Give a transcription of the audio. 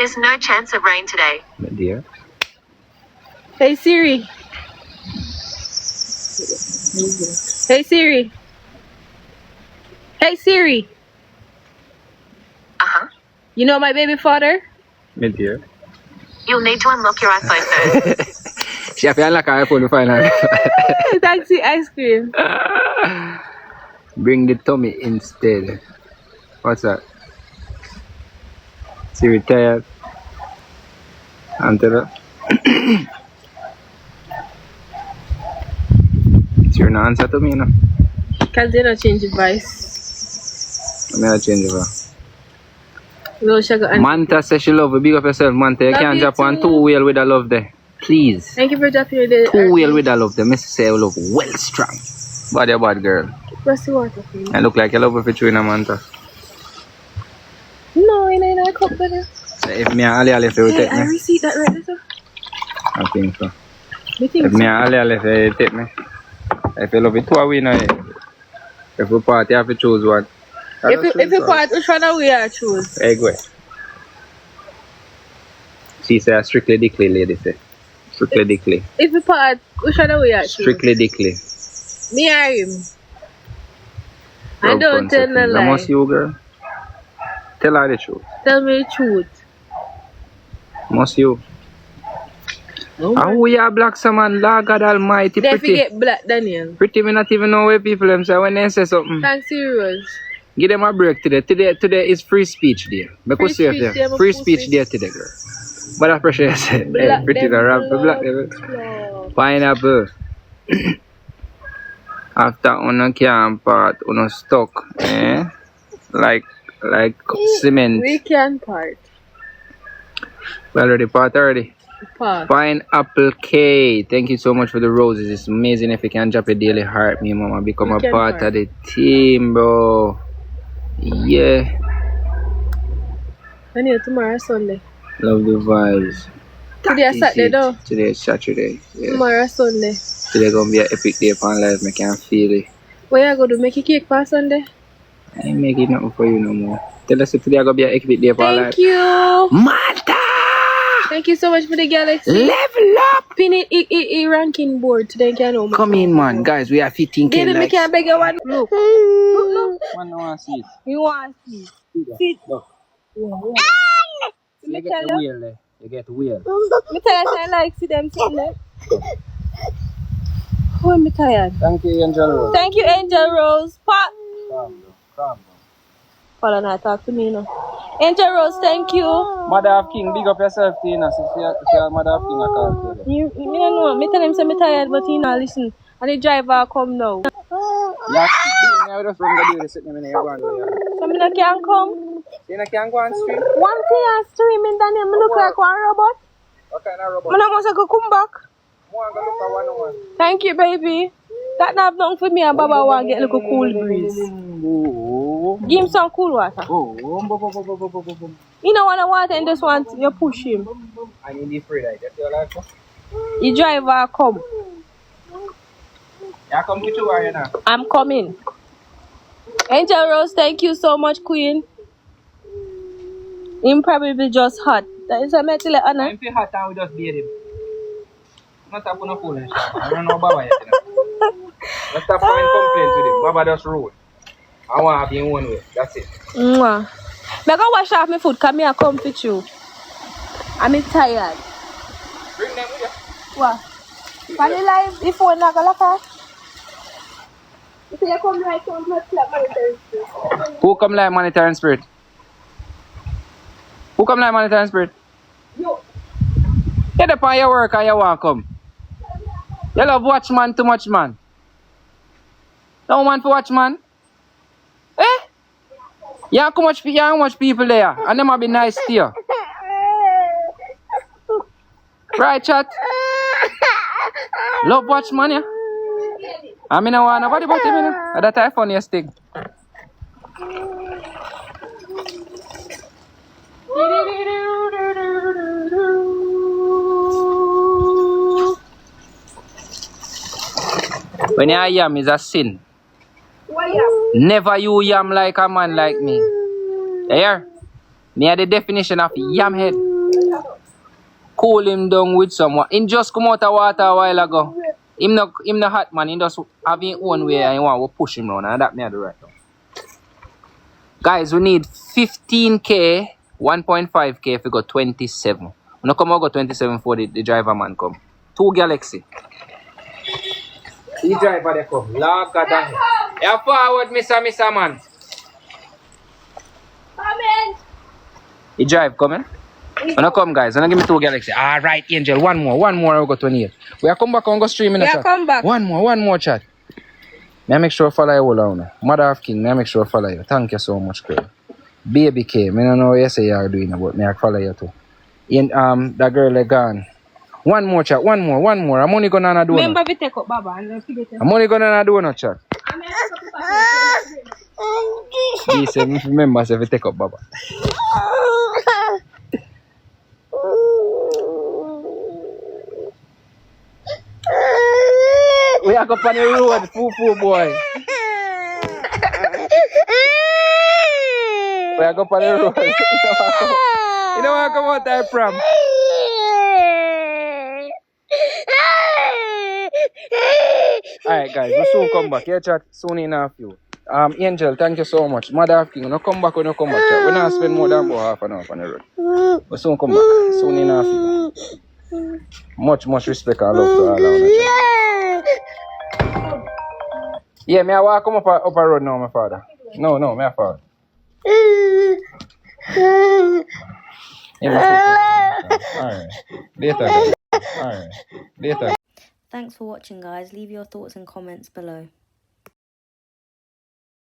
is no chance of rain today. My dear. Hey Siri. Hey Siri. Hey Siri. Uh-huh. You know my baby father? My dear. You'll need to unlock your iPhone first. She have to unlock her iPhone to find her. Thanks the ice cream. Bring the tummy instead. What's that? She retired. Answer that. It's your answer to me, you know. Cause they don't change the voice. I'm gonna change it. No sugar and Manta says she love you. Big up yourself, Manta. You love can't you drop on too. 2 wheel with a love there. Please. Thank you for dropping the 2 wheel with a love there. Mrs. say you look well strong. Bad your bad girl. What's the water for you? I look like you love her for chewing a Manta. No, it ain't a cup better. So if me and Ali left, you will Hey, take I me. receipt that right there. I think so. You think If so? me and Ali left, you will take me. If you love it, 2 away now. If we part, you have to choose one. If you part, which one we are choose? Hey, go ahead. She said strictly dickly, lady say. Strictly dickly. If you part, which one we are choose? Strictly dickly. Me or him? I don't tell no That lie. must you, girl. Tell her the truth. Tell me the truth. Must you. No, And who you black someone, Lord God Almighty, they pretty. forget Black Daniel. Pretty me not even know where people them say when they say something. Thanks, Rose. Give them a break today. Today is free speech day. Because Free you speech have day, there. my Free pussy. speech day today, girl. But I pressure you say. Black Pretty them the rap the black blood devil. clot. Pineapple. After uno can't part, uno stuck. Eh? Like cement. We can part. We already part already. Part. Pineapple K. Thank you so much for the roses. It's amazing if you can drop a daily heart, me mama. Become a Weekend part part. of the team, bro. Yeah. I need tomorrow Sunday. Love the vibes. Today That is is Saturday it. though. Today is Saturday. Yeah. Tomorrow Sunday. Today gonna be an epic day for life. I can feel it. What you go do? Make a cake for Sunday? I ain't making nothing for you no more. Tell us if today gonna be an epic day for life. Thank you. Mata! Thank you so much for the galaxy. Level up! Pin it ranking board today can know. Come in, man. Guys, we are 15k Baby, me likes. can't beg you one. Look. Look. Man, no one see it. You want to see? See? Look. Yeah. You Me get tell the you. wheel there. You get the wheel. Me tell you, I like see them sitting there. Oh, I'm tired. Thank you, Angel Rose. Thank you, Angel Rose. Pop. Calm down. Calm down. Follow not talk to me now. Angel Rose, thank you. Mother of King, big up yourself, Tina. See, Mother of King, I call you. You don't know. Me tell him say me tired, but he not listen. And the driver come now. Yeah, I just run the door, sit in the go and do it. So me not can come. You can't go on street? One thing I streaming, Daniel, me look like one robot. What kind of robot? Me not must go come back. One go look at one. Thank you, baby. That not nothing for me and Baba want get a little cool breeze. Give him some cool water. You don't want the water and just want you push him. I need the free right. That's your life. The driver come. Yeah, come to you, are you now? I'm coming. Angel Rose, thank you so much, Queen. Him probably just hot. That is a metal Anna. If you hot and we just beat him. I'm not tapping a fool and shit. I don't know Baba yet. Let's stop finding complaints with him. Baba just rule. I want to be in one way. That's it. Mwah. I go wash off my food. Come here, come with you. I'm tired. Bring them with you. What? Can you live if one not gonna lock if you come right, come not slap monetary spirit. Who come like monetary and spirit? Who come like monetary and spirit? You. Get up on your work and you want to come. You love watch man too much, man. No man for watch man. Eh? You have how much people there? And them will be nice to you. Right, chat? Love watch man, yeah? I mean, I want nobody but him, you know? That's the funniest thing. When you yam is a sin. What yam? Never you yam like a man like me. You hear? Me are the definition of yam head. cool him down with someone. Him just come out of water a while ago. Him no hot man, he just have his own way and he want to push him round and that me I do right now. Guys, we need 15k, 1.5k if we go 27. We no come out go 27 for the driver man come. 2 Galaxy. The driver they come. Lord God damn it. Yeah, forward, Mr. Man. Come in. The drive coming. When I come, guys, when I give me 2 Galaxy. Alright, Angel, one more, I will go 28. We are come back and go stream in the chat. Come back. One more chat. May I make sure I follow you all around. Mother of King, may I make sure I follow you. Thank you so much, girl. Baby K, I don't know what you say you are doing, but may I follow you too. And that girl is gone. One more chat, one more. I'm only gonna do Remember we take up Baba and I'm only gonna do no chat. He said, remember, if we take up Baba. We are going on the road, foo boy. We are going on the road. You know where I come out there from? Alright guys, we'll soon come back. Yeah, chat, soon enough you. Angel, thank you so much. Mother of King, no come back when you come back, chat. We're not spend more than about half an hour on the road. We'll soon come back. Soon enough you. Much respect and love to all around the chat. Yeah, may I walk come up a road now, my father? No, may I fall? Alright. Later, guys. Alright. Later. Thanks for watching, guys. Leave your thoughts and comments below.